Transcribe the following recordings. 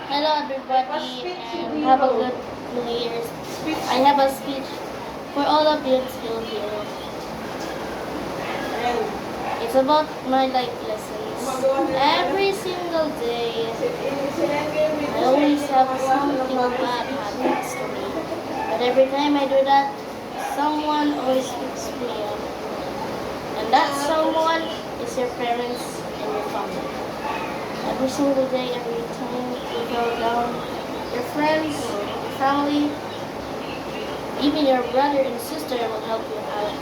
Hello everybody and have a good New Year's. I have a speech for all of you still here. It's about my life lessons. Every single day, I always have something bad happens to me. But every time I do that, someone always picks me up. And that someone is your parents and your family. Every single day, every time you go down, your friends, your family, even your brother and sister will help you out.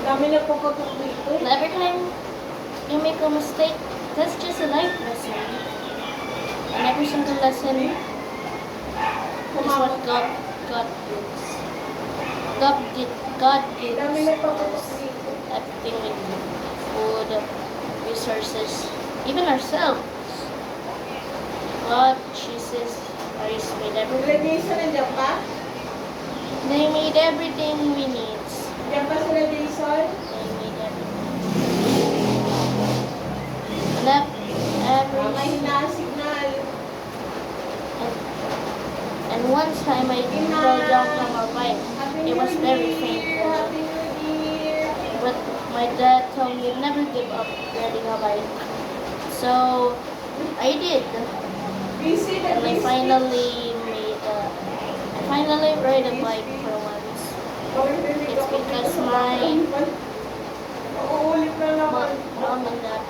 Dami na po ko dito. And every time you make a mistake, that's just a life lesson. And every single lesson is what God gives. God gives Dami na po ko us dito. everything we need. Food, resources, even ourselves. God, Jesus, Christ made everything. Lagay sa nandiyan pa? They made everything we need. Diyan pa sila Jason? They made everything. And May signal. and one time I fell down from a bike. It was very painful. Happy New Year. But my dad told me never give up riding a bike. So I did. Busy na And I finally ride a bike for once. It's because my Uulit na naman. mom and dad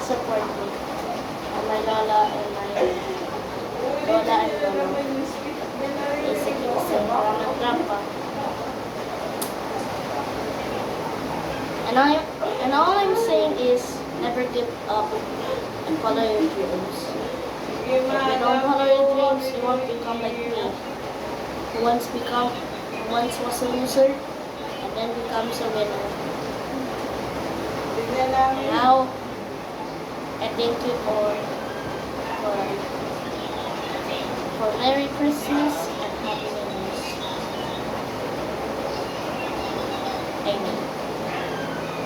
support me. And my lola and my lola and lolo. Basically, kasi parang grandpa. And all I'm saying is never give up and follow your dreams. If you don't follow your dreams, you won't become like me. Who once was a loser and then becomes a winner. Tignan namin. Now, I thank you for Merry Christmas